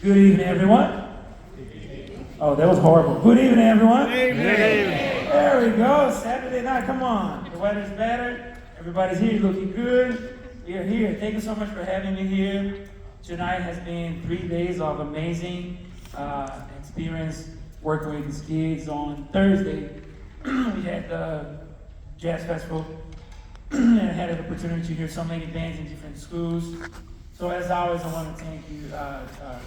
Good evening, everyone. Oh, that was horrible. Good evening, everyone. Amen. There we go. Saturday night. Come on. The weather's better. Everybody's here looking good. We are here. Thank you so much for having me here. Tonight has been 3 days of amazing experience working with these kids. On Thursday, we had the Jazz Festival and I had an opportunity to hear so many bands in different schools. So as always, I want to thank you,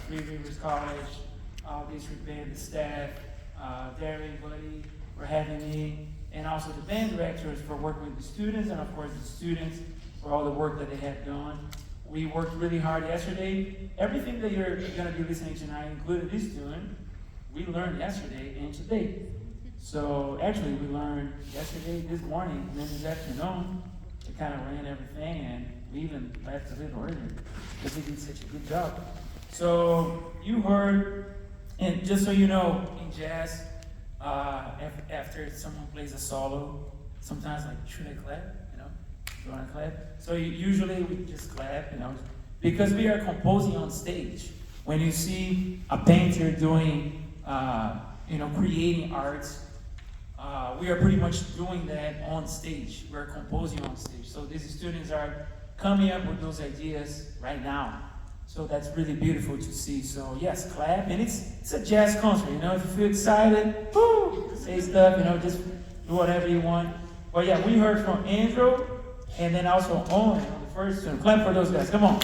Three Rivers College, District Band, the staff, Derry, Buddy, for having me, and also the band directors for working with the students, and of course the students for all the work that they have done. We worked really hard yesterday. Everything that you're going to be listening to tonight, including this tune, we learned yesterday and today. So actually we learned yesterday, this morning, and then this afternoon. We kind of ran everything, and we even left a little earlier because we did such a good job. So you heard, and just so you know, in jazz, after someone plays a solo, sometimes like, should I clap? You know, do you want to clap? So usually we just clap, you know, because we are composing on stage. When you see a painter doing, creating arts, we are pretty much doing that on stage. We're composing on stage. So these students are coming up with those ideas right now. So that's really beautiful to see. So yes, clap. And it's a jazz concert, you know. If you feel excited, woo, say stuff, you know, just do whatever you want. But yeah, we heard from Andrew and then also Owen on the first tune. Clap for those guys. Come on.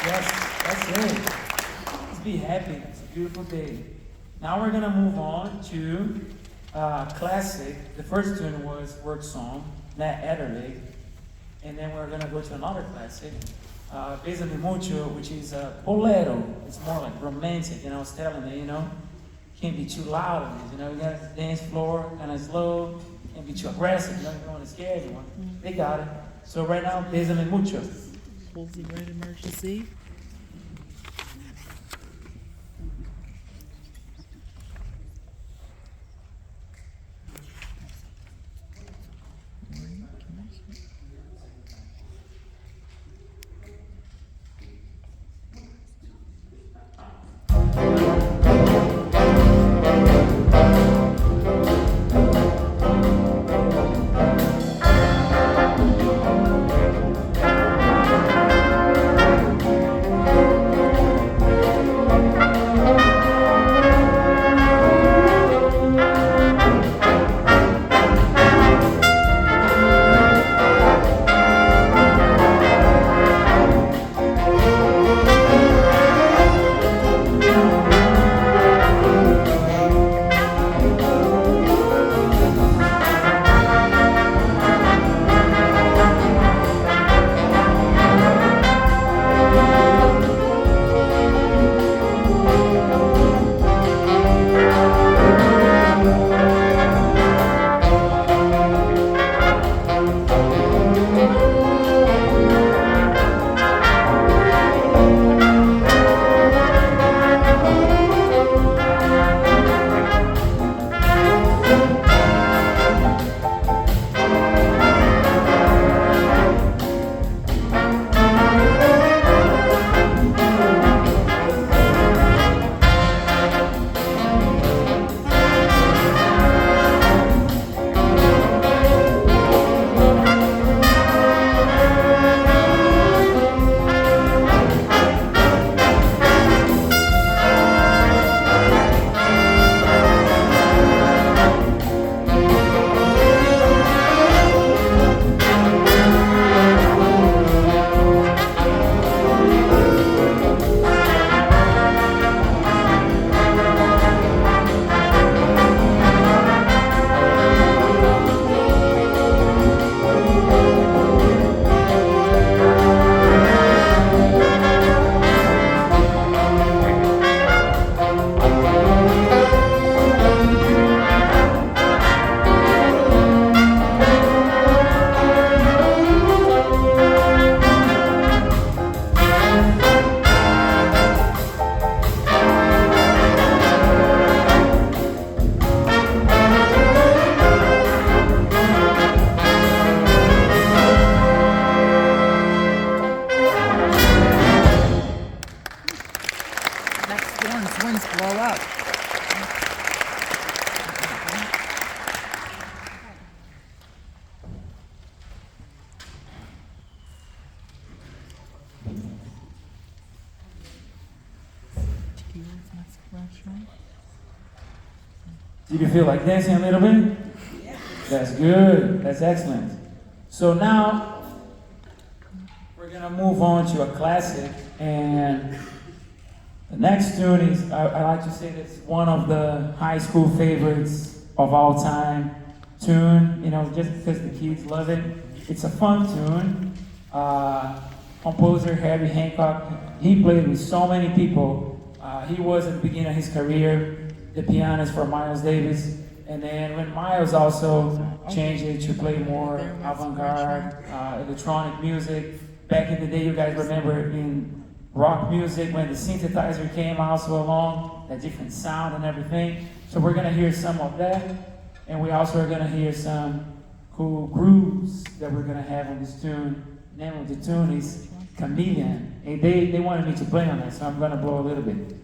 Yes, that's it. Be happy. It's a beautiful day. Now we're gonna move on to classic. The first tune was Work Song, Matt Adderley, and then we're gonna go to another classic, basically Mucho, which is bolero. It's more like romantic. And I was telling you, you know, can't be too loud on this. You know, you got the dance floor kind of slow. Can't be too aggressive. You know, you don't want to scare anyone. They got it. So right now, basically Mucho. Full red emergency. Did you feel like dancing a little bit? That's good. That's excellent. So now we're gonna move on to a classic, and the next tune is, I like to say that's one of the high school favorites of all time tune, you know, just because the kids love it. It's a fun tune. Composer Herbie Hancock, he played with so many people. He was at the beginning of his career the pianist for Miles Davis, and then when Miles also changed it to play more avant-garde, electronic music. Back in the day, you guys remember in rock music when the synthesizer came also along, that different sound and everything. So we're gonna hear some of that, and we also are gonna hear some cool grooves that we're gonna have on this tune. The name of the tune is Chameleon, and they wanted me to play on that, so I'm gonna blow a little bit.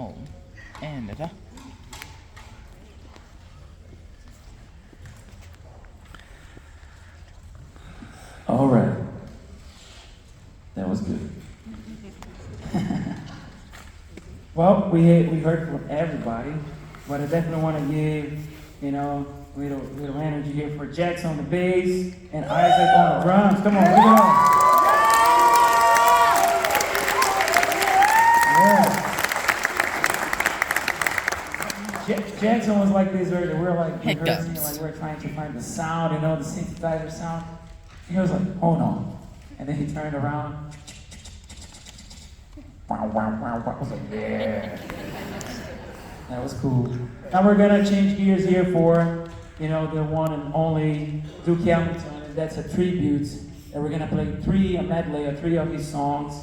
trombone. And da. All right. That was good. Well, we heard from everybody, but I definitely want to give, little energy here for Jax on the bass and Isaac on the drums. Come on, give it on. Jackson was like this earlier. We were like rehearsing, like we were trying to find the sound, the synthesizer sound. He was like, hold on. And then he turned around. I was like, yeah. That was cool. Now we're gonna change gears here for, the one and only Duke Ellington, and that's a tribute. And we're gonna play a medley of 3 of his songs.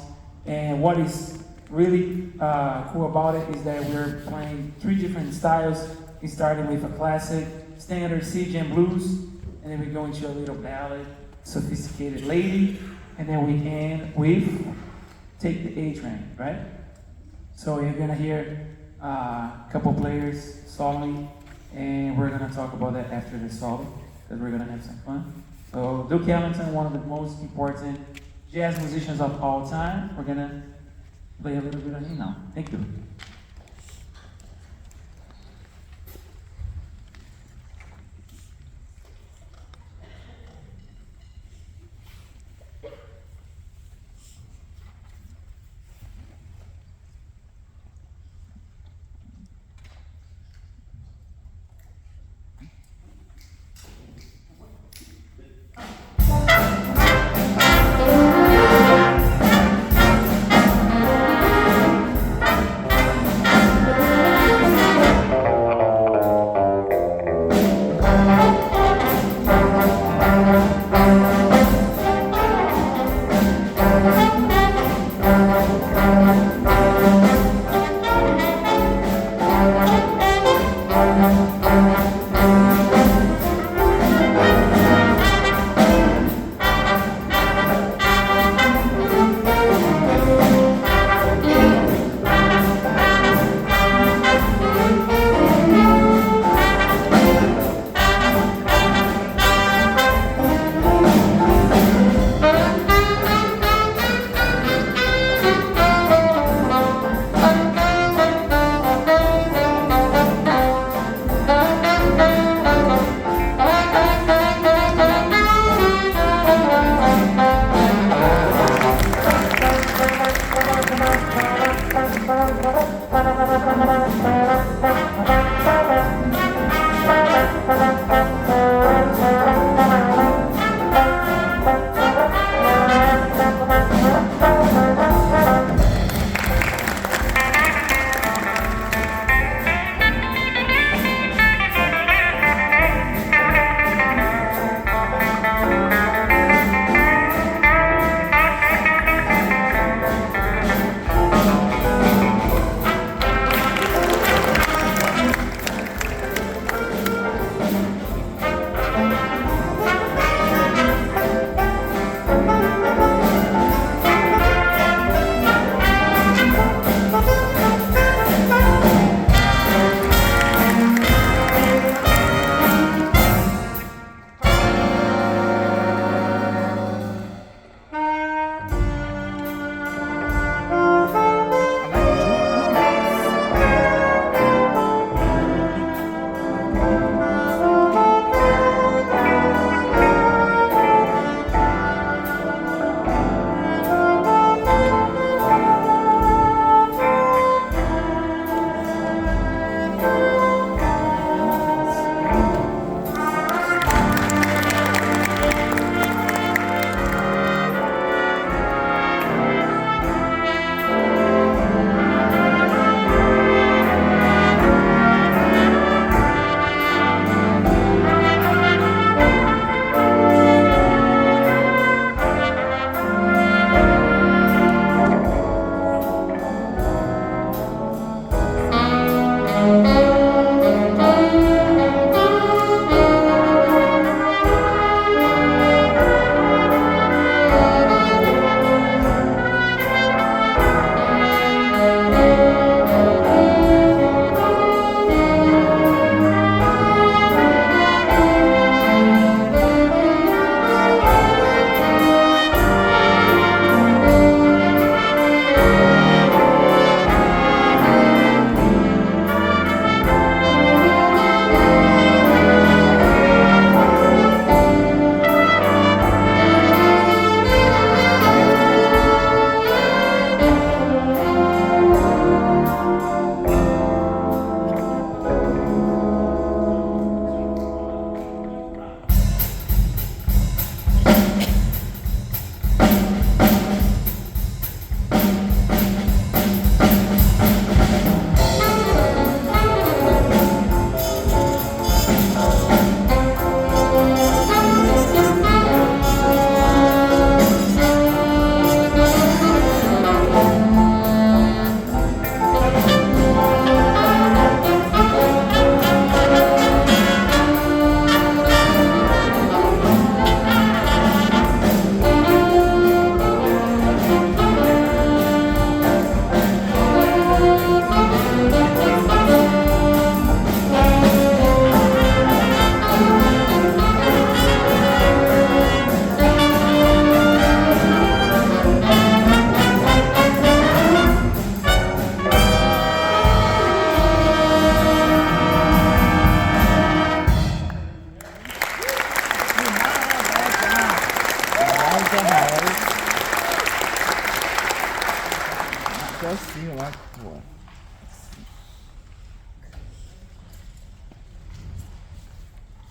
And what is really cool about it is that we're playing 3 different styles. We started with a classic, standard C jam blues, and then we go into a little ballad, Sophisticated Lady, and then we end with Take the A Train, right? So you're gonna hear a couple players soloing, and we're gonna talk about that after the solo, because we're gonna have some fun. So Duke Ellington, one of the most important jazz musicians of all time. We're gonna play a little bit of him now. Thank you.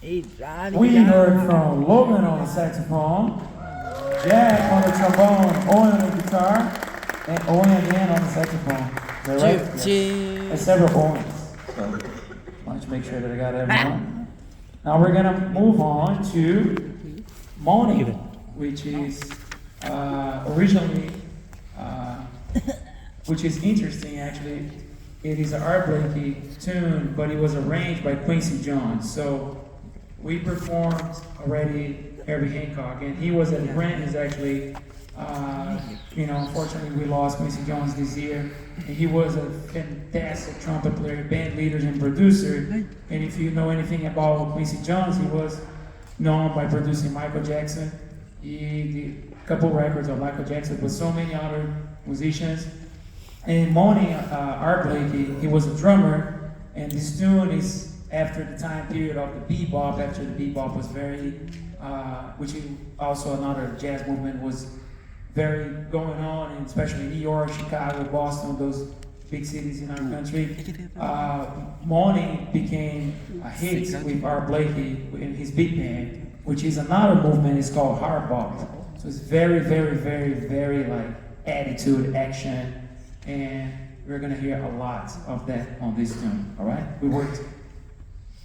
Hey, Johnny. We heard from Logan on the saxophone, Jack on the trombone, Owen on the guitar, and Owen again on the saxophone. Is that right? Yes. There's several Owens, so I want to make sure that I got everyone. Now we're gonna move on to Moaning, which is originally, which is interesting actually. It is an Art Blakey tune, but it was arranged by Quincy Jones. So we performed already Herbie Hancock, and he was at Brent's actually. Unfortunately we lost Quincy Jones this year, and he was a fantastic trumpet player, band leader, and producer. And if you know anything about Quincy Jones, he was known by producing Michael Jackson. He did a couple records of Michael Jackson, but so many other musicians. And Moaning, Art Blakey, he was a drummer, and this tune is after the time period of the bebop, after the bebop was very, which is also another jazz movement was very going on, and especially New York, Chicago, Boston, those big cities in our country. Moaning became a hit with Art Blakey in his big band, which is another movement. It's called hard bop. So it's very, very, very, very like attitude, action, and we're gonna hear a lot of that on this tune. All right? We worked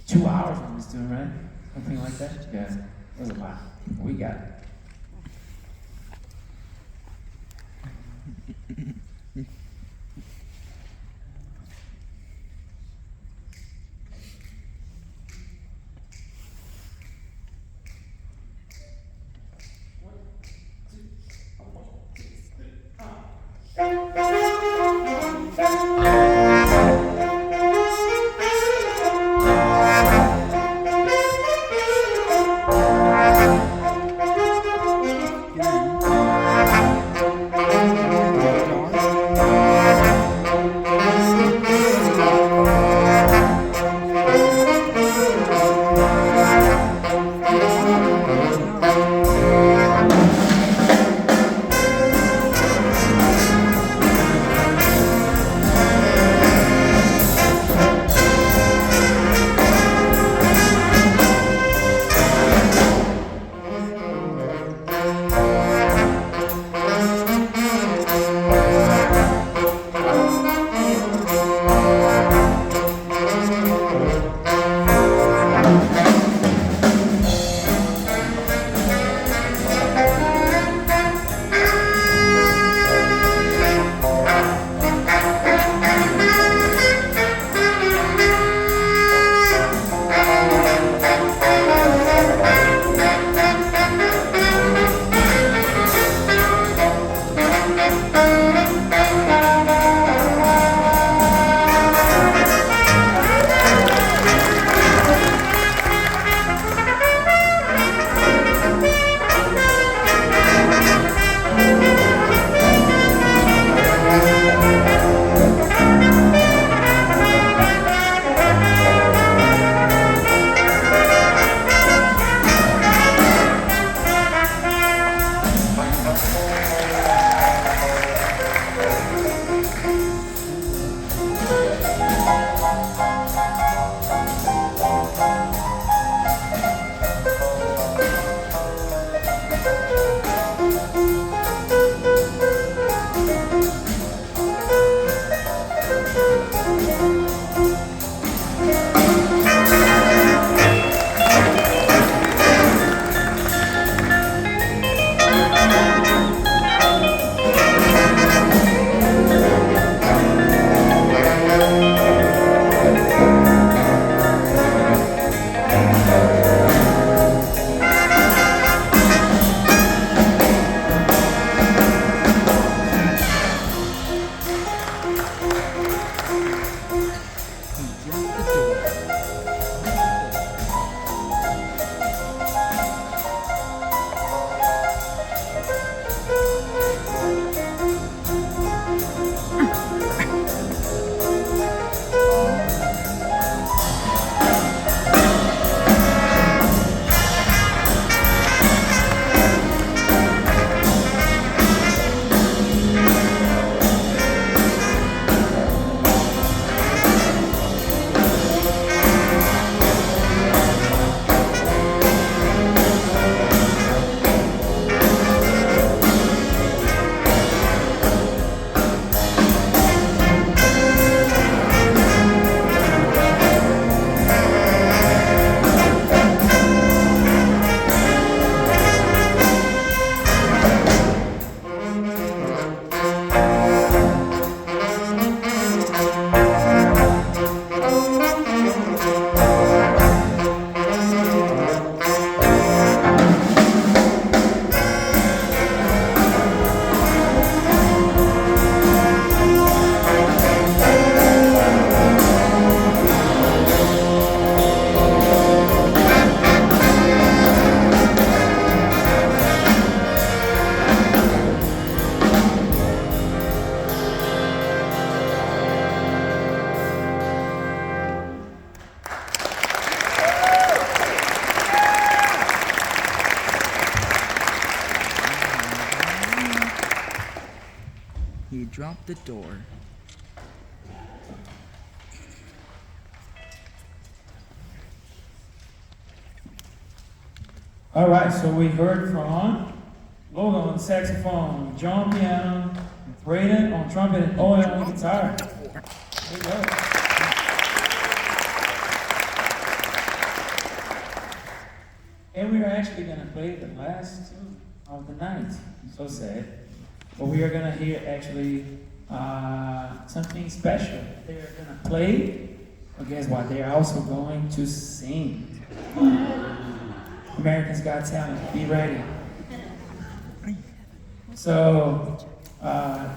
2 hours on this tune, right? Something like that. Yeah, it was a lot. We got it. drop the door. All right, so we heard from Logan on saxophone, John piano, Braden on trumpet, and Owen on guitar. There you go. And we are actually going to play the last two of the night. So sad. But we are going to hear actually something special. They are going to play, but guess what? They are also going to sing. America's Got Talent. Be ready. So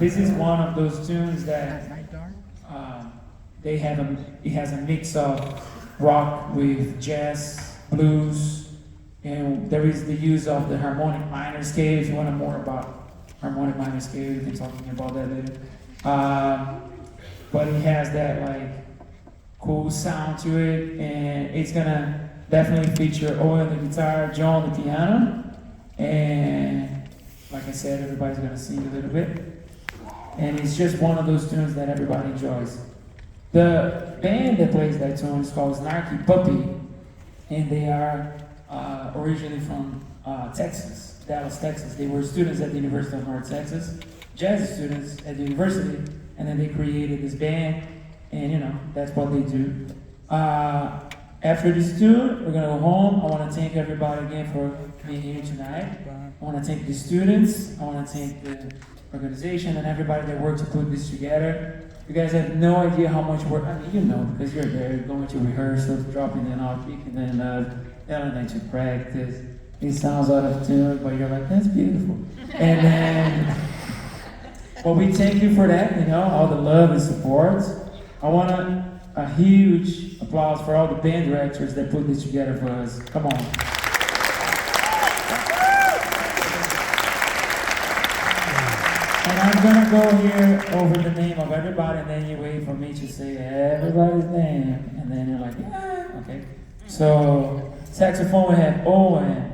this is one of those tunes that it has a mix of rock with jazz, blues, and there is the use of the harmonic minor scale. If you want to know more about harmonic minor scale, we can talk about that later. But it has that like cool sound to it, and it's gonna definitely feature Owen on the guitar, John on the piano, and like I said, everybody's gonna sing a little bit. And it's just one of those tunes that everybody enjoys. The band that plays that tune is called Snarky Puppy, and they are originally from Texas, Dallas, Texas. They were students at the University of North Texas, jazz students at the university, and then they created this band, and you know, that's what they do. After this tune, we're gonna go home. I wanna thank everybody again for being here tonight. I wanna thank the students, I wanna thank the organization and everybody that worked to put this together. You guys have no idea how much work, I mean, you know, because you're there, going to rehearsals, dropping in off, and then telling them to practice. It sounds out of tune, but you're like, that's beautiful. And then, well, we thank you for that, you know, all the love and support. I want a huge applause for all the band directors that put this together for us. Come on. And I'm gonna go here over the name of everybody, and then you wait for me to say everybody's name, and then you're like, yeah, okay. So, saxophone we have Owen,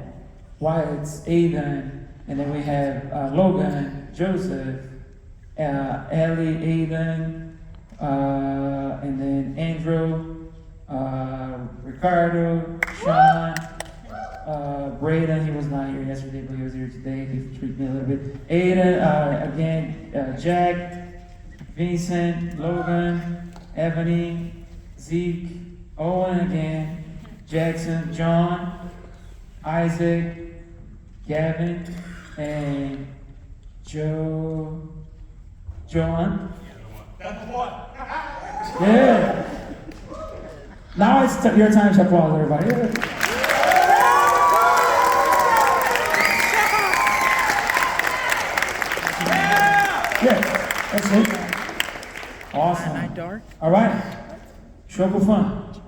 Wyatt's Aidan, and then we have Logan, Joseph, Ellie, Aidan, and then Andrew, Ricardo, Sean, Braden, he was not here yesterday, but he was here today. He treated me a little bit. Aiden, again, Jack, Vincent, Logan, Ebony, Zeke, Owen again, Jackson, John, Isaac, Gavin, and Joan. Yeah. Now it's your time to applause, everybody. Yeah. Yeah, that's it. Awesome. Night dark. All right. Show for fun.